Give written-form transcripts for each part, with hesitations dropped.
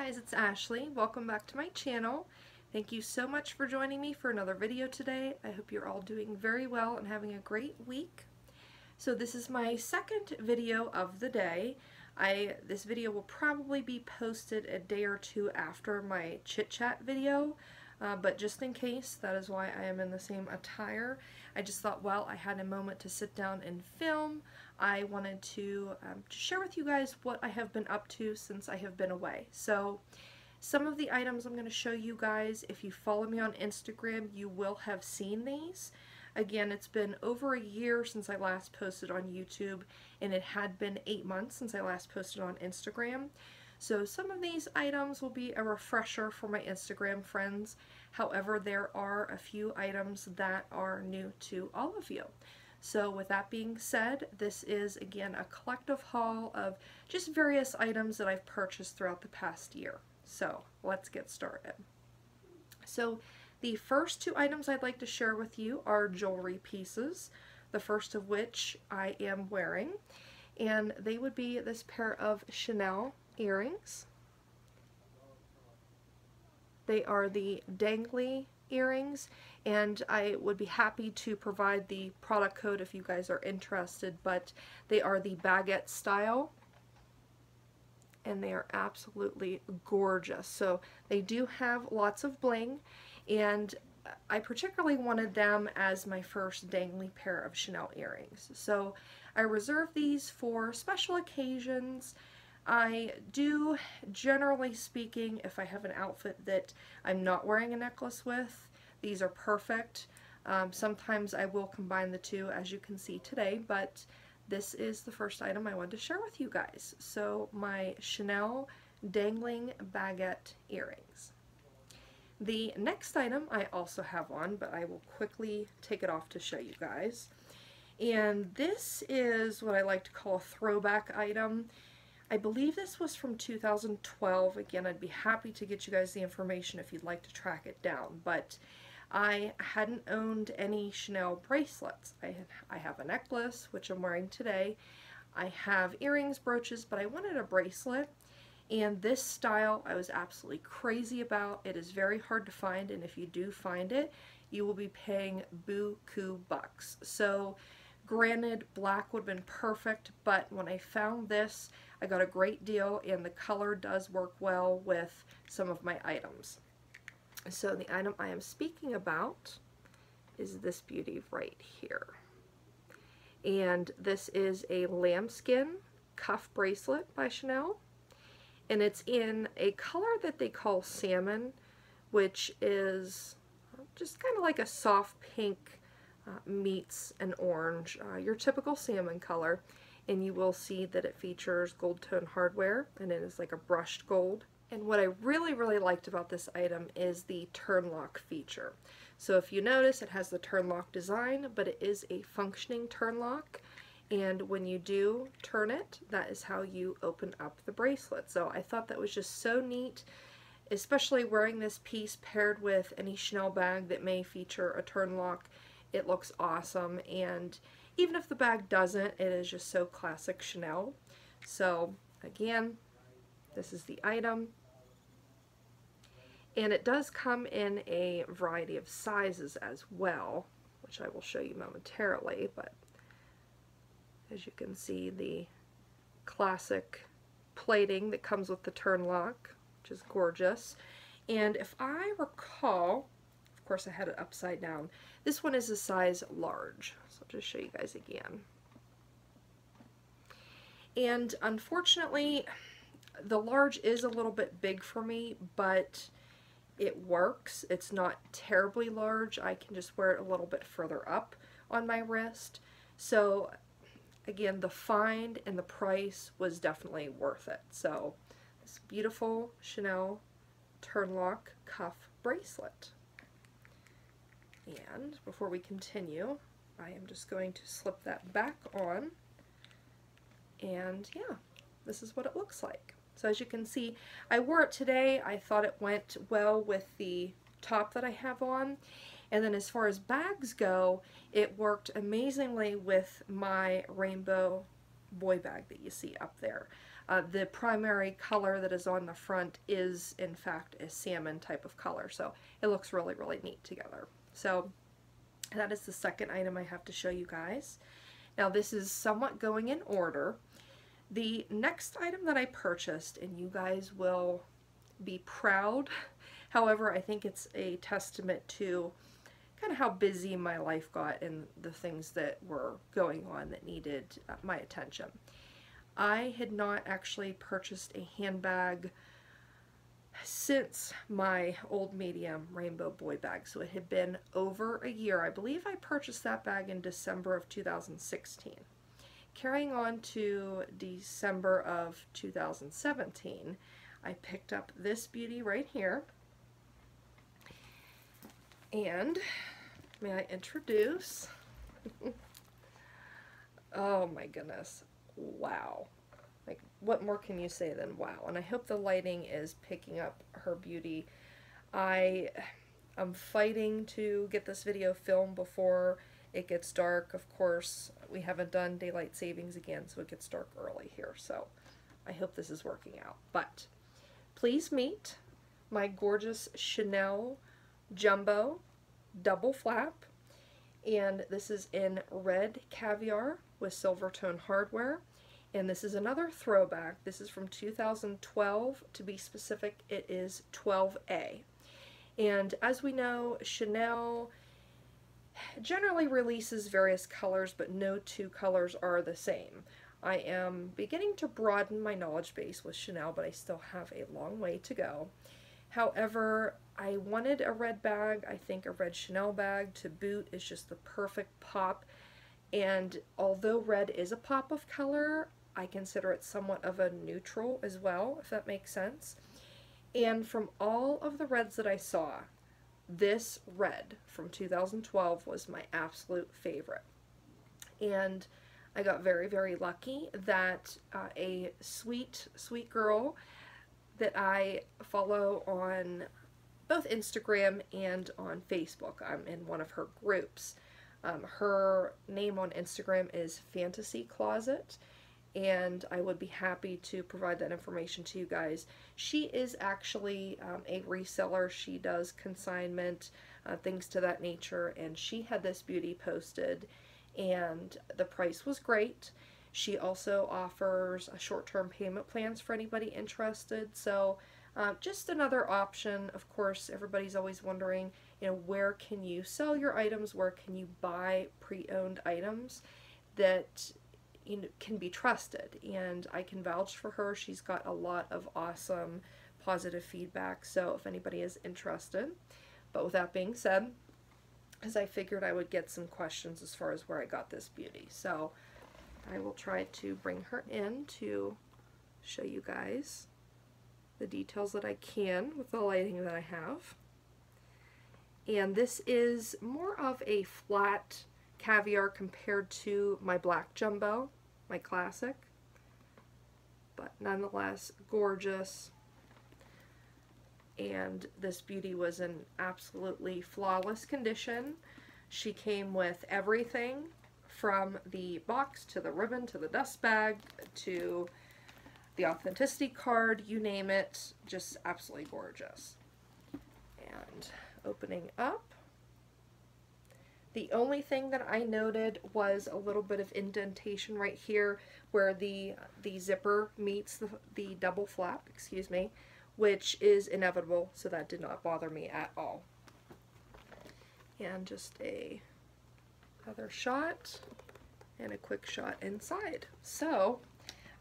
guys, it's Ashley. Welcome back to my channel. Thank you so much for joining me for another video today. I hope you're all doing very well and having a great week. So this is my second video of the day. This video will probably be posted a day or two after my chit chat video, but just in case, that is why I am in the same attire. I just thought, well, I had a moment to sit down and film. I wanted to share with you guys what I have been up to since I have been away. So some of the items I'm going to show you guys, if you follow me on Instagram, you will have seen these. Again, it's been over a year since I last posted on YouTube, and it had been 8 months since I last posted on Instagram. So some of these items will be a refresher for my Instagram friends. However, there are a few items that are new to all of you. So with that being said, this is again a collective haul of just various items that I've purchased throughout the past year. So let's get started. So the first two items I'd like to share with you are jewelry pieces, the first of which I am wearing, and they would be this pair of Chanel earrings. They are the dangly earrings, and I would be happy to provide the product code if you guys are interested, but they are the baguette style, and they are absolutely gorgeous. So they do have lots of bling, and I particularly wanted them as my first dangly pair of Chanel earrings. So I reserve these for special occasions. I do, generally speaking, if I have an outfit that I'm not wearing a necklace with, these are perfect. Sometimes I will combine the two, as you can see today, but this is the first item I wanted to share with you guys. So my Chanel dangling baguette earrings. The next item I also have on, but I will quickly take it off to show you guys. And this is what I like to call a throwback item. I believe this was from 2012. Again, I'd be happy to get you guys the information if you'd like to track it down, but I hadn't owned any Chanel bracelets. I have a necklace, which I'm wearing today. I have earrings, brooches, but I wanted a bracelet, and this style I was absolutely crazy about. It is very hard to find, and if you do find it, you will be paying buku bucks. So granted, black would have been perfect, but when I found this, I got a great deal, and the color does work well with some of my items. So the item I am speaking about is this beauty right here. And this is a lambskin cuff bracelet by Chanel. And it's in a color that they call salmon, which is just kind of like a soft pink meets an orange, your typical salmon color. And you will see that it features gold tone hardware, and it is like a brushed gold. And what I really liked about this item is the turn lock feature. So if you notice, it has the turn lock design, but it is a functioning turn lock. And when you do turn it, that is how you open up the bracelet. So I thought that was just so neat, especially wearing this piece paired with any Chanel bag that may feature a turn lock. It looks awesome, and even if the bag doesn't, it is just so classic Chanel. So again, this is the item. And it does come in a variety of sizes as well, which I will show you momentarily, but as you can see, the classic plating that comes with the turn lock, which is gorgeous. And if I recall, of course I had it upside down, this one is a size large, so I'll just show you guys again. And unfortunately, the large is a little bit big for me, but it works. It's not terribly large. I can just wear it a little bit further up on my wrist. So again, the find and the price was definitely worth it. So this beautiful Chanel turn lock cuff bracelet. And before we continue, I am just going to slip that back on. And yeah, this is what it looks like. So as you can see, I wore it today. I thought it went well with the top that I have on. And then as far as bags go, it worked amazingly with my rainbow boy bag that you see up there. The primary color that is on the front is in fact a salmon type of color, so it looks really, really neat together. So that is the second item I have to show you guys. Now this is somewhat going in order. The next item that I purchased, and you guys will be proud, however, I think it's a testament to kind of how busy my life got and the things that were going on that needed my attention. I had not actually purchased a handbag since my Old Medium Rainbow Boy bag, so it had been over a year. I believe I purchased that bag in December of 2016. Carrying on to December of 2017, I picked up this beauty right here, and may I introduce, oh my goodness, wow. Like, what more can you say than wow? And I hope the lighting is picking up her beauty. I'm fighting to get this video filmed before it gets dark. Of course, we haven't done daylight savings again, so it gets dark early here. So I hope this is working out. But please meet my gorgeous Chanel Jumbo Double Flap. And this is in red caviar with silver tone hardware. And this is another throwback. This is from 2012. To be specific, it is 12A. And as we know, Chanel generally releases various colors, but no two colors are the same. I am beginning to broaden my knowledge base with Chanel, but I still have a long way to go. However, I wanted a red bag. I think a red Chanel bag to boot is just the perfect pop. And although red is a pop of color, I consider it somewhat of a neutral as well, if that makes sense. And from all of the reds that I saw, this red from 2012 was my absolute favorite. And I got very, very lucky that a sweet, sweet girl that I follow on both Instagram and on Facebook, I'm in one of her groups. Her name on Instagram is Fantasy Closet, and I would be happy to provide that information to you guys. She is actually a reseller. She does consignment, things to that nature, and she had this beauty posted, and the price was great. She also offers short-term payment plans for anybody interested, so just another option. Of course, everybody's always wondering, you know, where can you sell your items, where can you buy pre-owned items that can be trusted, and I can vouch for her. She's got a lot of awesome positive feedback, so if anybody is interested. But with that being said, as I figured I would get some questions as far as where I got this beauty, so I will try to bring her in to show you guys the details that I can with the lighting that I have. And this is more of a flat caviar compared to my black jumbo, my classic, but nonetheless gorgeous. And this beauty was in absolutely flawless condition. She came with everything from the box to the ribbon to the dust bag to the authenticity card, you name it, just absolutely gorgeous. And opening up, the only thing that I noted was a little bit of indentation right here where the zipper meets the double flap, excuse me, which is inevitable, so that did not bother me at all. And just another shot and a quick shot inside. So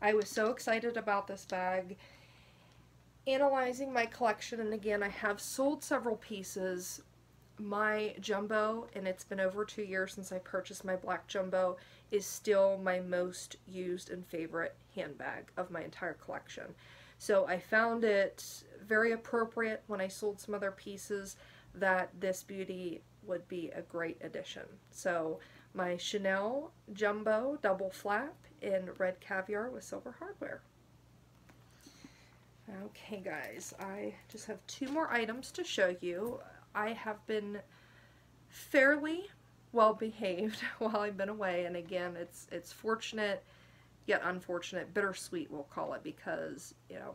I was so excited about this bag. Analyzing my collection, and again, I have sold several pieces. My jumbo, and it's been over 2 years since I purchased my black jumbo, is still my most used and favorite handbag of my entire collection. So I found it very appropriate when I sold some other pieces that this beauty would be a great addition. So my Chanel Jumbo Double Flap in red caviar with silver hardware. Okay guys, I just have 2 more items to show you. I have been fairly well behaved while I've been away, and again, it's fortunate yet unfortunate, bittersweet we'll call it, because, you know,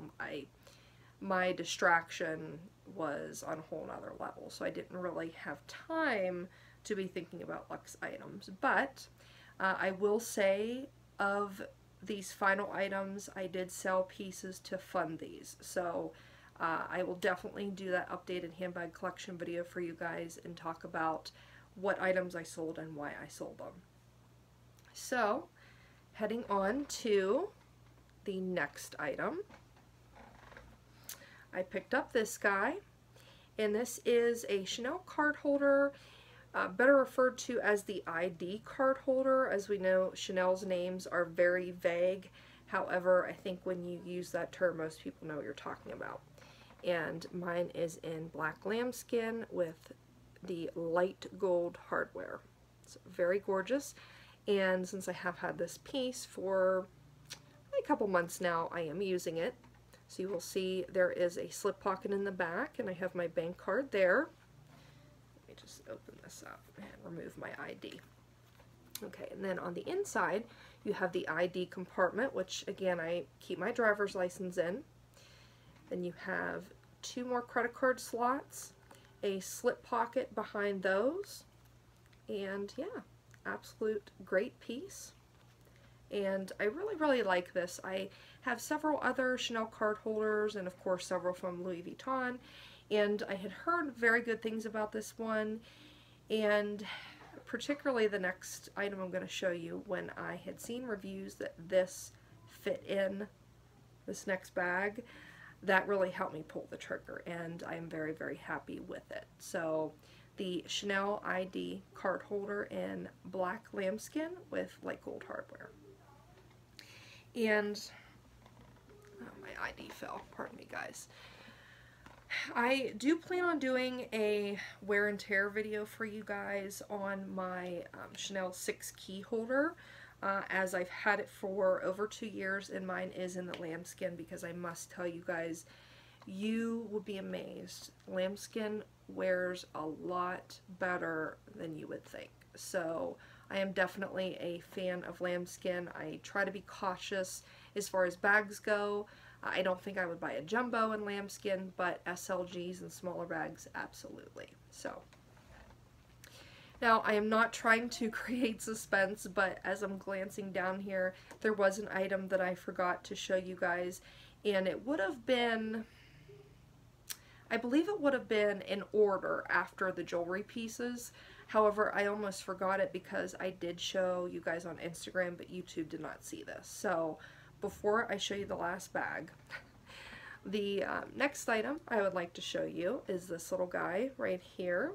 my distraction was on a whole nother level, so I didn't really have time to be thinking about luxe items. But I will say, of these final items, I did sell pieces to fund these, so I will definitely do that updated handbag collection video for you guys and talk about what items I sold and why I sold them. So, heading on to the next item, I picked up this guy, and this is a Chanel card holder, better referred to as the ID card holder. As we know, Chanel's names are very vague. However, I think when you use that term, most people know what you're talking about. And mine is in black lambskin with the light gold hardware. It's very gorgeous. And since I have had this piece for a couple months now, I am using it. So you will see there is a slip pocket in the back, and I have my bank card there. Let me just open this up and remove my ID. Okay, and then on the inside, you have the ID compartment, which again, I keep my driver's license in. Then you have 2 more credit card slots, a slip pocket behind those, and yeah, absolute great piece. And I really like this. I have several other Chanel card holders, and of course several from Louis Vuitton, and I had heard very good things about this one, and particularly the next item I'm going to show you, when I had seen reviews that this fit in this next bag, that really helped me pull the trigger, and I'm very happy with it. So the Chanel ID card holder in black lambskin with light gold hardware. And oh, my ID fell, pardon me guys. I do plan on doing a wear and tear video for you guys on my Chanel 6 key holder, as I've had it for over 2 years, and mine is in the lambskin, because I must tell you guys, you will be amazed. Lambskin wears a lot better than you would think. So I am definitely a fan of lambskin. I try to be cautious as far as bags go. I don't think I would buy a jumbo in lambskin, but SLGs and smaller bags, absolutely. So now, I am not trying to create suspense, but as I'm glancing down here, there was an item that I forgot to show you guys, and it would have been, I believe it would have been in order after the jewelry pieces. However, I almost forgot it because I did show you guys on Instagram, but YouTube did not see this. So, before I show you the last bag, the next item I would like to show you is this little guy right here.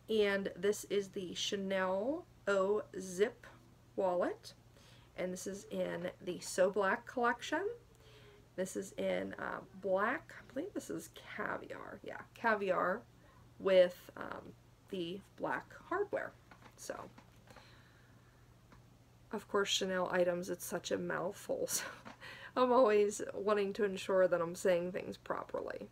And this is the Chanel O Zip wallet, and this is in the So Black collection. This is in black, I believe this is caviar, yeah, caviar with the black hardware. So, of course, Chanel items, it's such a mouthful, so I'm always wanting to ensure that I'm saying things properly.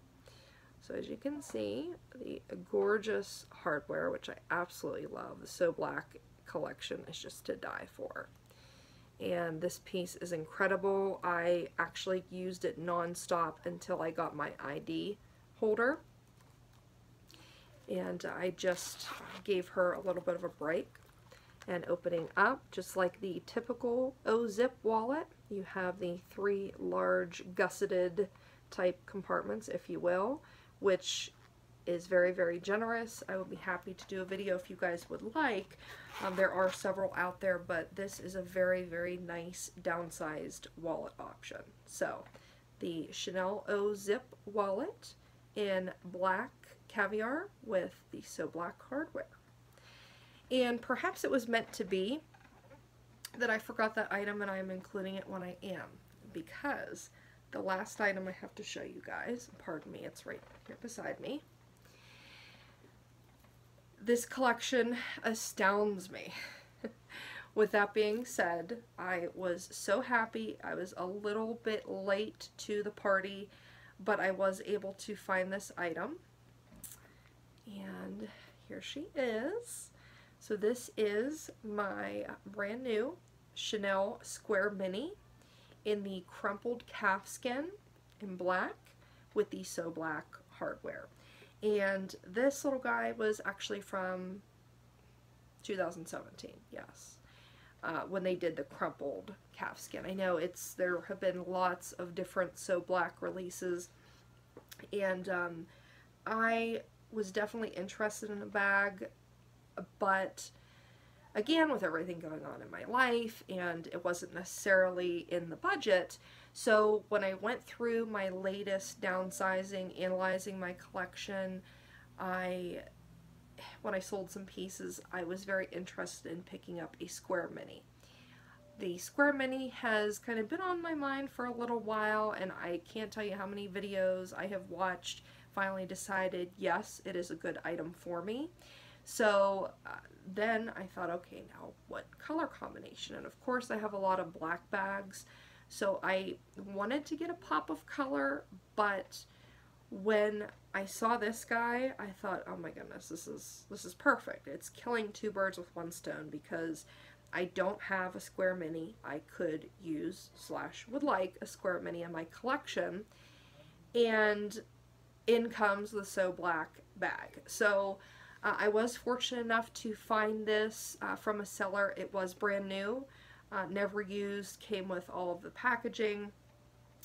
So as you can see, the gorgeous hardware, which I absolutely love. The So Black collection is just to die for. And this piece is incredible. I actually used it non-stop until I got my ID holder. And I just gave her a little bit of a break. And opening up, just like the typical O-Zip wallet, you have the 3 large gusseted type compartments, if you will, which is very generous. I would be happy to do a video if you guys would like. There are several out there, but this is a very nice downsized wallet option. So, the Chanel O-Zip wallet in black caviar with the So Black hardware. And perhaps it was meant to be that I forgot that item and I'm including it when I am, because the last item I have to show you guys, pardon me, it's right here beside me. This collection astounds me. With that being said, I was so happy. I was a little bit late to the party, but I was able to find this item. And here she is. So this is my brand new Chanel Square Mini in the crumpled calfskin in black with the So Black hardware. And this little guy was actually from 2017, yes, when they did the crumpled calfskin. I know there have been lots of different So Black releases, and I was definitely interested in a bag, but again, with everything going on in my life, and it wasn't necessarily in the budget. So when I went through my latest downsizing, analyzing my collection, when I sold some pieces, I was very interested in picking up a square mini. The square mini has kind of been on my mind for a little while, and I can't tell you how many videos I have watched, finally decided, yes, it is a good item for me. So then I thought, okay, now what color combination? And of course I have a lot of black bags, so I wanted to get a pop of color, but when I saw this guy, I thought, oh my goodness, this is perfect. It's killing two birds with one stone, because I don't have a square mini. I could use / would like a square mini in my collection, and in comes the So Black bag. So I was fortunate enough to find this from a seller. It was brand new, never used, came with all of the packaging.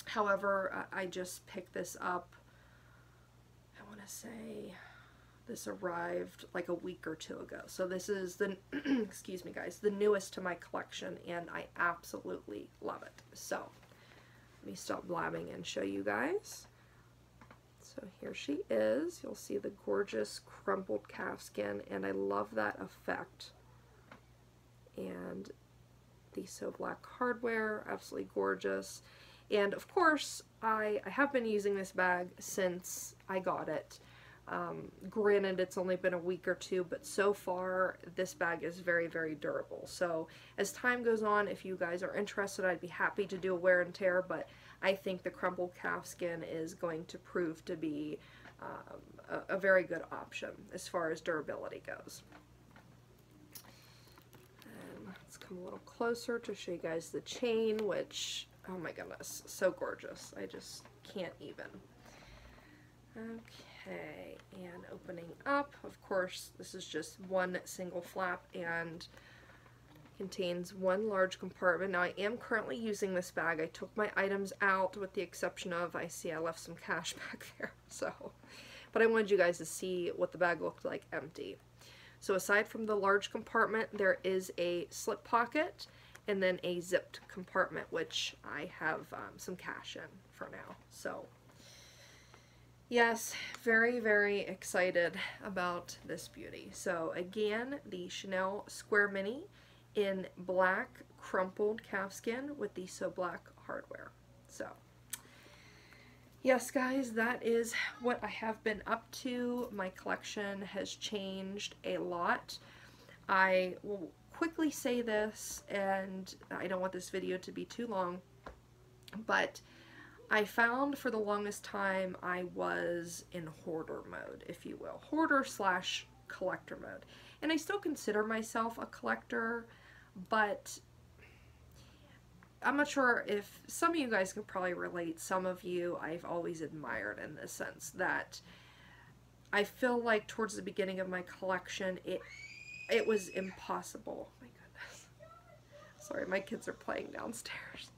However, I just picked this up, I want to say this arrived like a week or two ago. So this is the, excuse me guys, the newest to my collection, and I absolutely love it. So let me stop blabbing and show you guys. So here she is. You'll see the gorgeous crumpled calfskin, and I love that effect. And the So Black hardware, absolutely gorgeous. And of course, I have been using this bag since I got it. Granted, it's only been a week or two, but so far this bag is very, very durable. So as time goes on, if you guys are interested, I'd be happy to do a wear and tear, but I think the crumpled calfskin is going to prove to be a very good option as far as durability goes. And let's come a little closer to show you guys the chain, which, oh my goodness, so gorgeous. I just can't even. Okay, and opening up, of course, this is just one single flap and contains one large compartment. Now I am currently using this bag. I took my items out with the exception of, I see I left some cash back there, so, but I wanted you guys to see what the bag looked like empty. So aside from the large compartment, there is a slip pocket and then a zipped compartment, which I have some cash in for now. So yes, very, very excited about this beauty. So again, the Chanel Square Mini in black crumpled calfskin with the So Black hardware. So yes guys, that is what I have been up to. My collection has changed a lot. I will quickly say this, and I don't want this video to be too long, but I found for the longest time I was in hoarder mode, if you will. Hoarder / collector mode. And I still consider myself a collector, but I'm not sure if some of you guys can probably relate. Some of you I've always admired in the sense that I feel like towards the beginning of my collection, it was impossible. Oh my goodness. Sorry, my kids are playing downstairs.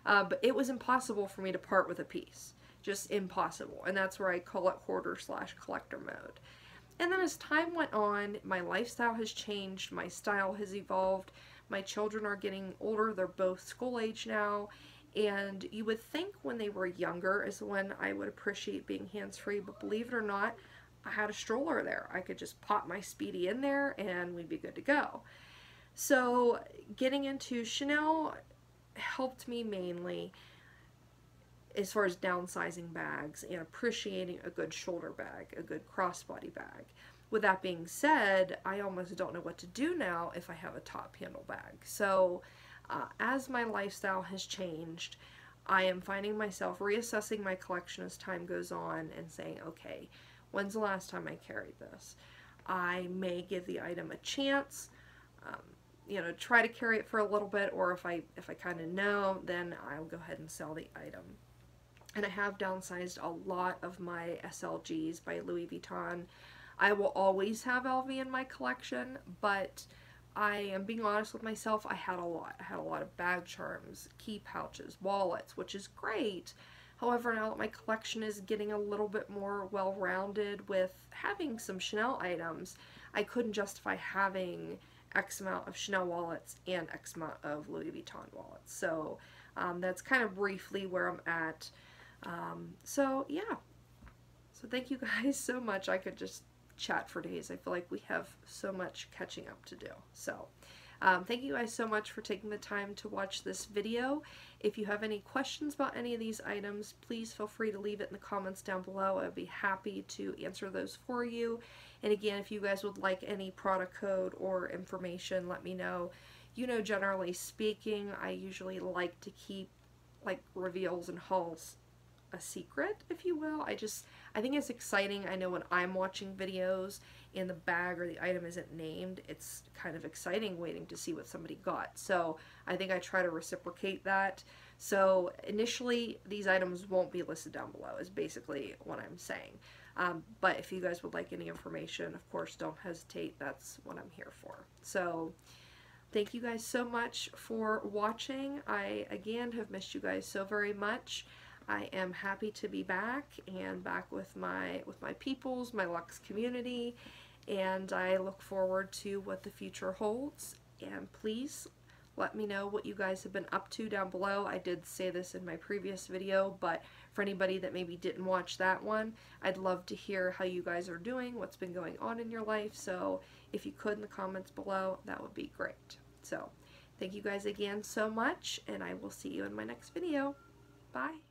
But it was impossible for me to part with a piece. Just impossible. And that's where I call it hoarder / collector mode. And then as time went on, my lifestyle has changed, my style has evolved, my children are getting older, they're both school age now, and you would think when they were younger is when I would appreciate being hands-free, but believe it or not, I had a stroller there. I could just pop my Speedy in there and we'd be good to go. So getting into Chanel helped me mainly as far as downsizing bags and appreciating a good shoulder bag, a good crossbody bag. With that being said, I almost don't know what to do now if I have a top handle bag. So as my lifestyle has changed, I am finding myself reassessing my collection as time goes on and saying, okay, when's the last time I carried this? I may give the item a chance. you know, try to carry it for a little bit, or if I kind of know, then I'll go ahead and sell the item. And I have downsized a lot of my SLGs by Louis Vuitton. I will always have LV in my collection, but I am being honest with myself, I had a lot. I had a lot of bag charms, key pouches, wallets, which is great. However, now that my collection is getting a little bit more well-rounded with having some Chanel items, I couldn't justify having X amount of Chanel wallets and X amount of Louis Vuitton wallets. So that's kind of briefly where I'm at. So yeah. So thank you guys so much. I could just chat for days. I feel like we have so much catching up to do. So thank you guys so much for taking the time to watch this video. If you have any questions about any of these items, please feel free to leave it in the comments down below. I'd be happy to answer those for you. And again, if you guys would like any product code or information, let me know. You know, generally speaking, I usually like to keep like reveals and hauls a secret, if you will. I think it's exciting. I know when I'm watching videos and the bag or the item isn't named, it's kind of exciting waiting to see what somebody got. So I think I try to reciprocate that. So initially these items won't be listed down below is basically what I'm saying. But if you guys would like any information, of course, don't hesitate. That's what I'm here for. So thank you guys so much for watching. I again have missed you guys so very much. I am happy to be back and back with my peoples, my Lux community, and I look forward to what the future holds. And please let me know what you guys have been up to down below. I did say this in my previous video, but for anybody that maybe didn't watch that one, I'd love to hear how you guys are doing, what's been going on in your life. So if you could in the comments below, that would be great. So thank you guys again so much, and I will see you in my next video. Bye.